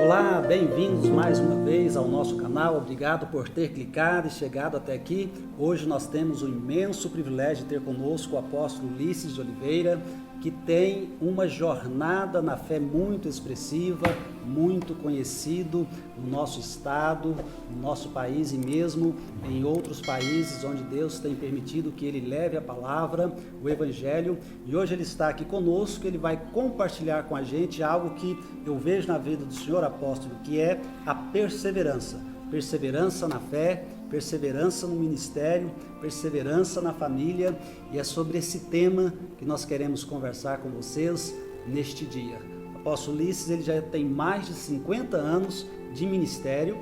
Olá, bem-vindos mais uma vez ao nosso canal. Obrigado por ter clicado e chegado até aqui. Hoje nós temos o imenso privilégio de ter conosco o apóstolo Ulisses de Oliveira, que tem uma jornada na fé muito expressiva, muito conhecido no nosso estado, no nosso país e mesmo em outros países onde Deus tem permitido que ele leve a palavra, o evangelho. E hoje ele está aqui conosco, ele vai compartilhar com a gente algo que eu vejo na vida do senhor apóstolo, que é a perseverança. Perseverança na fé, perseverança no ministério, perseverança na família, e é sobre esse tema que nós queremos conversar com vocês neste dia. O apóstolo Ulisses, ele já tem mais de 50 anos de ministério,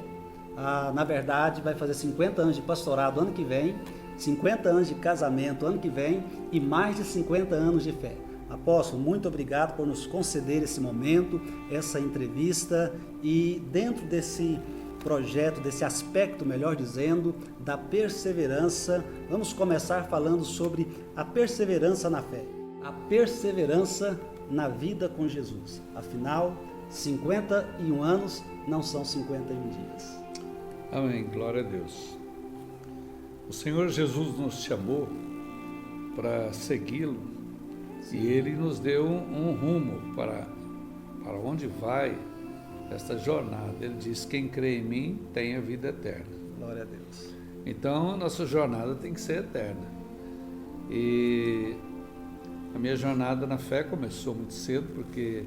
na verdade vai fazer 50 anos de pastorado ano que vem, 50 anos de casamento ano que vem e mais de 50 anos de fé. Apóstolo, muito obrigado por nos conceder esse momento, essa entrevista, e dentro desse projeto, desse aspecto, melhor dizendo, da perseverança, vamos começar falando sobre a perseverança na fé, a perseverança na vida com Jesus. Afinal, 51 anos não são 51 dias. Amém, glória a Deus. O Senhor Jesus nos chamou para segui-lo e Ele nos deu um rumo para onde vai esta jornada. Ele diz: quem crê em mim tem a vida eterna. Glória a Deus. Então, nossa jornada tem que ser eterna. E a minha jornada na fé começou muito cedo, porque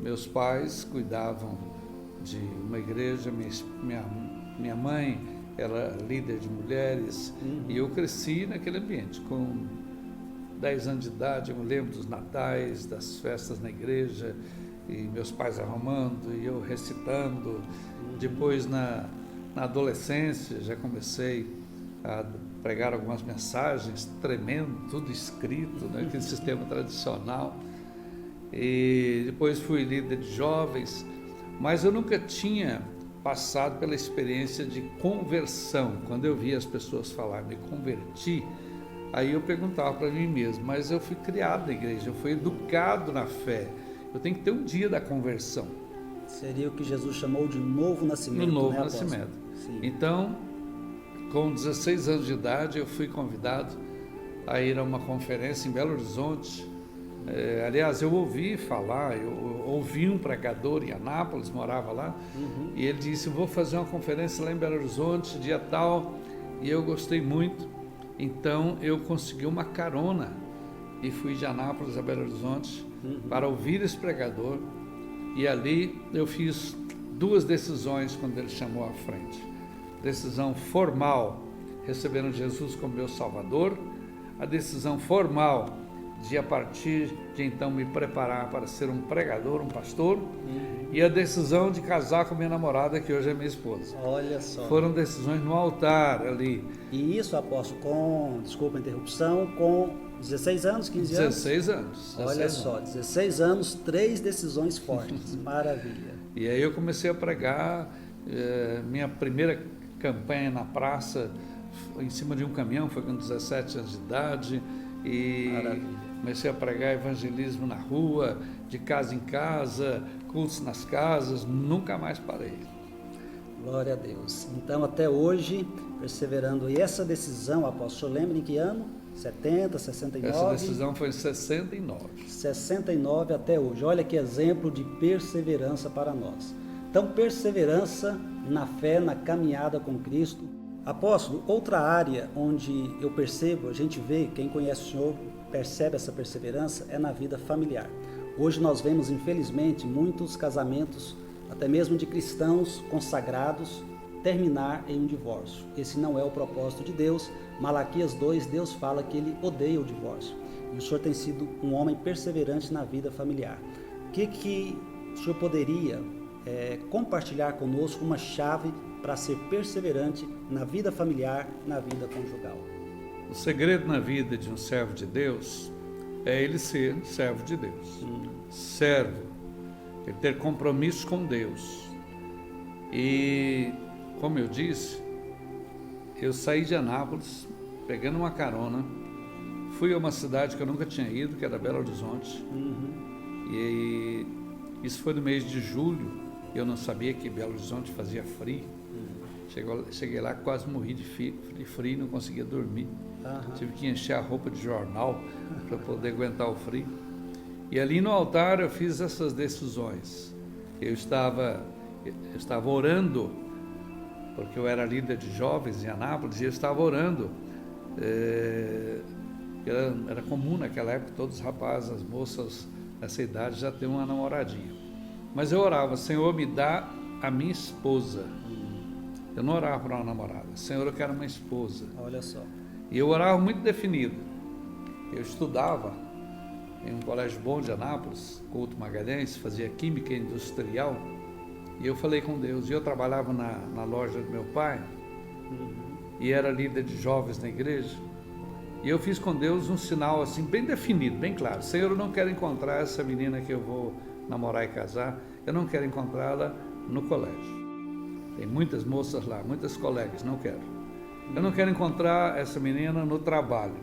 meus pais cuidavam de uma igreja, minha mãe era líder de mulheres, e eu cresci naquele ambiente. Com 10 anos de idade, eu me lembro dos natais, das festas na igreja, e meus pais arrumando e eu recitando. Depois na adolescência já comecei a pregar algumas mensagens, tremendo, tudo escrito, né? Aquele sistema tradicional. E depois fui líder de jovens, mas eu nunca tinha passado pela experiência de conversão. Quando eu via as pessoas falar, me converti, aí eu perguntava para mim mesmo, mas eu fui criado na igreja, eu fui educado na fé, eu tenho que ter um dia da conversão. Seria o que Jesus chamou de novo nascimento. No novo, né, nascimento. Sim. Então, com 16 anos de idade, eu fui convidado a ir a uma conferência em Belo Horizonte. Aliás, eu ouvi falar, eu ouvi um pregador em Anápolis, morava lá, e ele disse: vou fazer uma conferência lá em Belo Horizonte, dia tal, e eu gostei muito. Então, eu consegui uma carona e fui de Anápolis a Belo Horizonte para ouvir esse pregador, e ali eu fiz duas decisões quando ele chamou à frente. Decisão formal, recebendo Jesus como meu Salvador; a decisão formal de, a partir de então, me preparar para ser um pregador, um pastor, e a decisão de casar com minha namorada, que hoje é minha esposa. Olha só. Foram decisões no altar ali. E isso, apóstolo, desculpa a interrupção, com 16 anos, 15 anos? 16 anos. Olha só, 16 anos, 3 decisões fortes. Maravilha. E aí eu comecei a pregar. Minha primeira campanha na praça, em cima de um caminhão, foi com 17 anos de idade. E Maravilha. Comecei a pregar evangelismo na rua, de casa em casa, cultos nas casas, nunca mais parei. Glória a Deus. Então, até hoje, perseverando. E essa decisão, apóstolo, lembra em que ano? 70, 69? Essa decisão foi em 69. 69 até hoje. Olha que exemplo de perseverança para nós. Então, perseverança na fé, na caminhada com Cristo. Apóstolo, outra área onde eu percebo, a gente vê, quem conhece o Senhor percebe essa perseverança, é na vida familiar. Hoje nós vemos, infelizmente, muitos casamentos, até mesmo de cristãos consagrados, terminar em um divórcio. Esse não é o propósito de Deus. Malaquias 2, Deus fala que Ele odeia o divórcio. E o Senhor tem sido um homem perseverante na vida familiar. O que o Senhor poderia compartilhar conosco, uma chave para ser perseverante na vida familiar, na vida conjugal? O segredo na vida de um servo de Deus é ele ser servo de Deus. Servo, ele ter compromisso com Deus. E, como eu disse, eu saí de Anápolis, pegando uma carona, fui a uma cidade que eu nunca tinha ido, que era Belo Horizonte. E isso foi no mês de julho Eu não sabia que Belo Horizonte fazia frio. Cheguei lá, quase morri de frio, não conseguia dormir. Tive que encher a roupa de jornal para poder aguentar o frio. E ali no altar eu fiz essas decisões. Eu estava orando, porque eu era líder de jovens em Anápolis, e eu estava orando. Era comum naquela época, todos os rapazes, as moças nessa idade já ter uma namoradinha. Mas eu orava: Senhor, me dá a minha esposa. Eu não orava para uma namorada. Senhor, eu quero uma esposa. Olha só. E eu orava muito definido. Eu estudava em um colégio bom de Anápolis, Couto Magalhães, fazia química industrial. E eu falei com Deus. E eu trabalhava na loja do meu pai, e era líder de jovens na igreja. E eu fiz com Deus um sinal assim, bem definido, bem claro: Senhor, eu não quero encontrar essa menina que eu vou namorar e casar, eu não quero encontrá-la no colégio. Tem muitas moças lá, muitas colegas, não quero. Eu não quero encontrar essa menina no trabalho.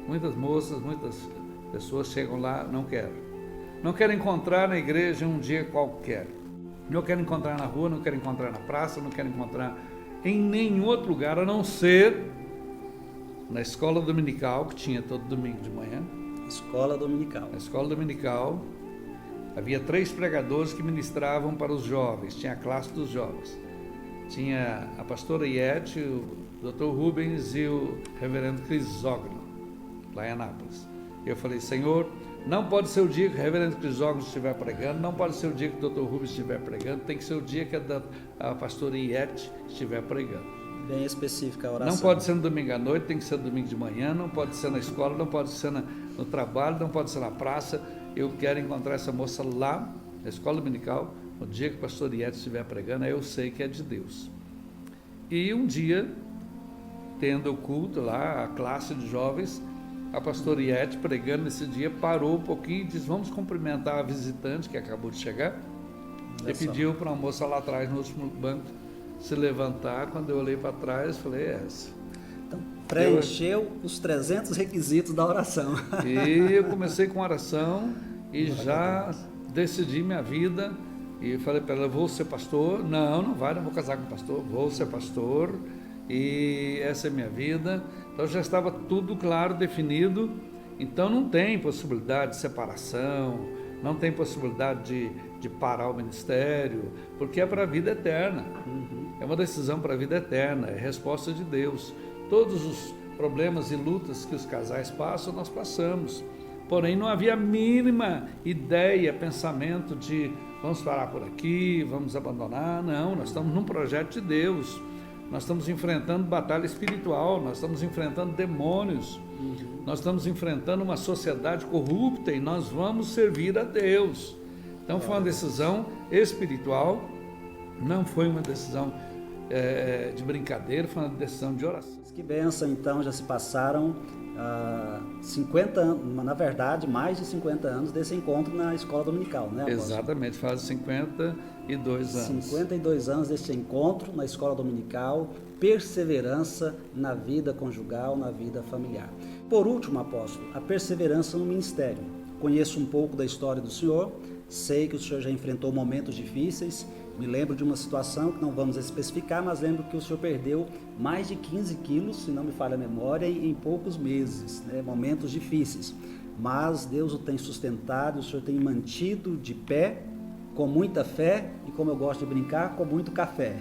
Muitas moças, muitas pessoas chegam lá, não quero. Não quero encontrar na igreja um dia qualquer. Não quero encontrar na rua, não quero encontrar na praça, não quero encontrar em nenhum outro lugar, a não ser na escola dominical, que tinha todo domingo de manhã. Escola dominical. Na escola dominical, havia 3 pregadores que ministravam para os jovens, tinha a classe dos jovens. Tinha a pastora Iete, o Dr. Rubens e o reverendo Crisógono, lá em Anápolis. Eu falei: Senhor, não pode ser o dia que o reverendo Crisógono estiver pregando, não pode ser o dia que o Dr. Rubens estiver pregando, tem que ser o dia que a pastora Iete estiver pregando. Bem específica a oração. Não pode ser no domingo à noite, tem que ser no domingo de manhã, não pode ser na escola, não pode ser no trabalho, não pode ser na praça. Eu quero encontrar essa moça lá, na escola dominical, no dia que o pastor Iete estiver pregando, aí eu sei que é de Deus. E um dia, tendo o culto lá, a classe de jovens, a pastora Iete, pregando nesse dia, parou um pouquinho e disse: vamos cumprimentar a visitante que acabou de chegar. E pediu para uma moça lá atrás, no último banco, se levantar. Quando eu olhei para trás, falei: é essa. Então, preencheu os 300 requisitos da oração. E eu comecei com oração e já decidi minha vida. E falei para ela: vou ser pastor. Não vou casar com pastor, vou ser pastor. E essa é minha vida. Então já estava tudo claro, definido. Então não tem possibilidade de separação, não tem possibilidade de parar o ministério, porque é para a vida eterna. É uma decisão para a vida eterna, é resposta de Deus. Todos os problemas e lutas que os casais passam, nós passamos. Porém, não havia a mínima ideia, pensamento de vamos parar por aqui, vamos abandonar. Não, nós estamos num projeto de Deus. Nós estamos enfrentando batalha espiritual, nós estamos enfrentando demônios, nós estamos enfrentando uma sociedade corrupta e nós vamos servir a Deus. Então foi uma decisão espiritual, não foi uma decisão de brincadeira, foi uma decisão de oração. Que bênção, então, já se passaram 50 anos, na verdade, mais de 50 anos desse encontro na escola dominical, né, apóstolo? Exatamente, faz 52 anos. 52 anos desse encontro na escola dominical, perseverança na vida conjugal, na vida familiar. Por último, apóstolo, a perseverança no ministério. Conheço um pouco da história do senhor, sei que o senhor já enfrentou momentos difíceis. Me lembro de uma situação que não vamos especificar, mas lembro que o senhor perdeu mais de 15 quilos, se não me falha a memória, em poucos meses, né? Momentos difíceis. Mas Deus o tem sustentado, o senhor tem mantido de pé, com muita fé e, como eu gosto de brincar, com muito café.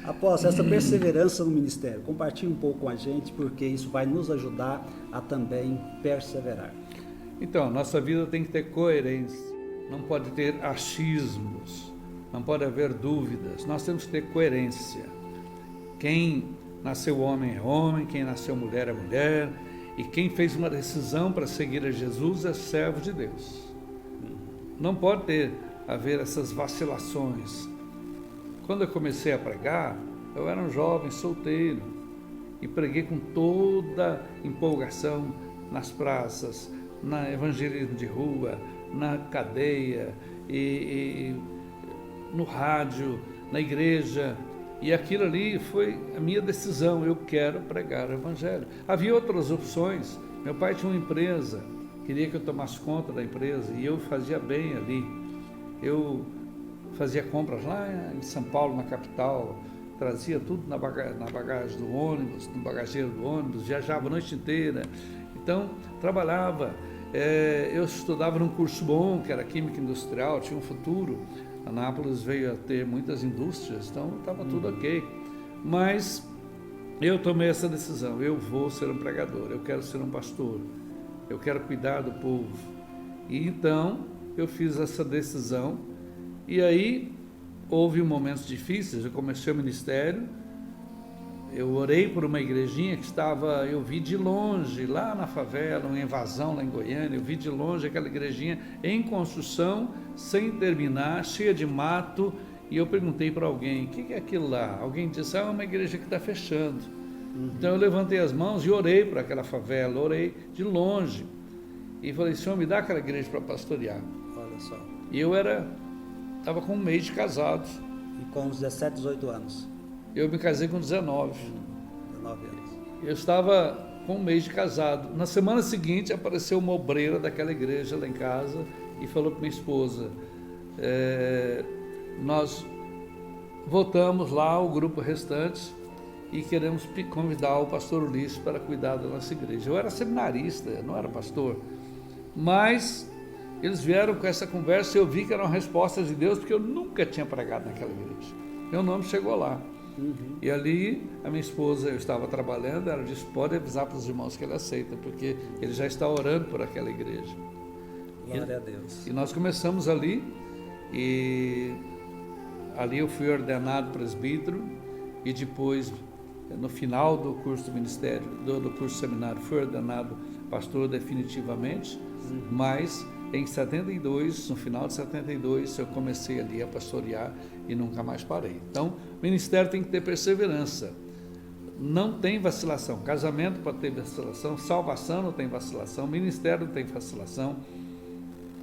Após essa perseverança no ministério, compartilhe um pouco com a gente, porque isso vai nos ajudar a também perseverar. Então, nossa vida tem que ter coerência. Não pode ter achismos, não pode haver dúvidas, nós temos que ter coerência. Quem nasceu homem é homem, quem nasceu mulher é mulher, e quem fez uma decisão para seguir a Jesus é servo de Deus. Não pode haver essas vacilações. Quando eu comecei a pregar, eu era um jovem solteiro e preguei com toda empolgação nas praças, na evangelismo de rua, na cadeia e no rádio, na igreja, e aquilo ali foi a minha decisão: eu quero pregar o evangelho. Havia outras opções. Meu pai tinha uma empresa, queria que eu tomasse conta da empresa e eu fazia bem ali. Eu fazia compras lá em São Paulo, na capital, trazia tudo na bagagem do ônibus, no bagageiro do ônibus, viajava a noite inteira. Então, trabalhava. Eu estudava num curso bom, que era Química Industrial, tinha um futuro. Anápolis veio a ter muitas indústrias, então estava tudo ok. Mas eu tomei essa decisão, eu vou ser um pregador, eu quero ser um pastor, eu quero cuidar do povo. E então eu fiz essa decisão, e aí houve momentos difíceis, eu comecei o ministério, eu orei por uma igrejinha que estava, eu vi de longe, lá na favela, uma invasão lá em Goiânia, eu vi de longe aquela igrejinha em construção, sem terminar, cheia de mato, e eu perguntei para alguém, o que é aquilo lá? Alguém disse, é uma igreja que está fechando. Então eu levantei as mãos e orei para aquela favela, orei de longe, e falei, Senhor, me dá aquela igreja para pastorear. Olha só. E eu estava com um mês de casado. E com uns 17, 18 anos? Eu me casei com 19. 19 anos. Eu estava com um mês de casado. Na semana seguinte apareceu uma obreira daquela igreja lá em casa e falou para minha esposa, nós voltamos lá, o grupo restante, e queremos convidar o pastor Ulisses para cuidar da nossa igreja. Eu era seminarista, não era pastor, mas eles vieram com essa conversa e eu vi que era uma resposta de Deus, porque eu nunca tinha pregado naquela igreja. Meu nome chegou lá. E ali a minha esposa, eu estava trabalhando, ela disse, pode avisar para os irmãos que ele aceita, porque ele já está orando por aquela igreja. Glória a Deus. E nós começamos ali, e ali eu fui ordenado presbítero, e depois, no final do curso do ministério, do curso seminário, fui ordenado pastor definitivamente, mas em 72, no final de 72, eu comecei ali a pastorear e nunca mais parei. Então, o ministério tem que ter perseverança. Não tem vacilação. Casamento pode ter vacilação, salvação não tem vacilação, ministério não tem vacilação.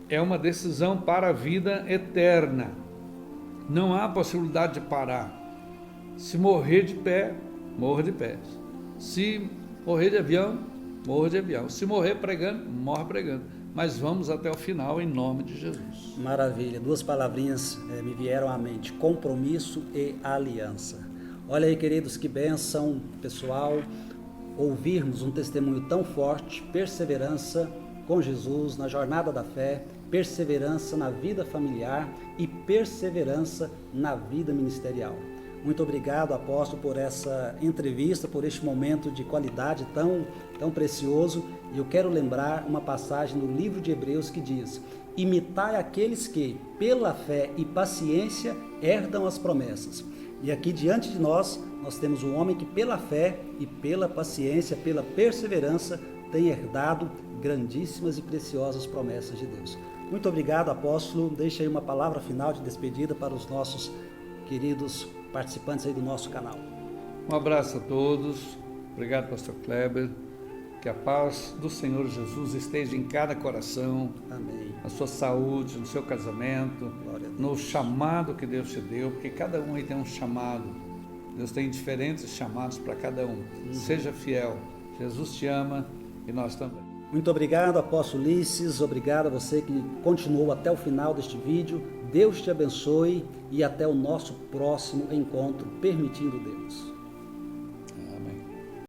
É uma decisão para a vida eterna. Não há possibilidade de parar. Se morrer de pé, morra de pé. Se morrer de avião, morra de avião. Se morrer pregando, morra pregando. Mas vamos até o final em nome de Jesus. Maravilha, duas palavrinhas me vieram à mente, compromisso e aliança. Olha aí, queridos, que bênção, pessoal, ouvirmos um testemunho tão forte, perseverança com Jesus na jornada da fé, perseverança na vida familiar e perseverança na vida ministerial. Muito obrigado, apóstolo, por essa entrevista, por este momento de qualidade tão precioso. E eu quero lembrar uma passagem no livro de Hebreus que diz: imitai aqueles que, pela fé e paciência, herdam as promessas. E aqui diante de nós temos um homem que pela fé e pela paciência, pela perseverança, tem herdado grandíssimas e preciosas promessas de Deus. Muito obrigado, apóstolo. Deixa aí uma palavra final de despedida para os nossos queridos participantes aí do nosso canal. Um abraço a todos. Obrigado, pastor Kleber. Que a paz do Senhor Jesus esteja em cada coração. Amém. Na sua saúde, no seu casamento, no chamado que Deus te deu, porque cada um aí tem um chamado. Deus tem diferentes chamados para cada um. Seja fiel. Jesus te ama e nós também. Muito obrigado, apóstolo Ulisses. Obrigado a você que continuou até o final deste vídeo. Deus te abençoe e até o nosso próximo encontro, permitindo Deus.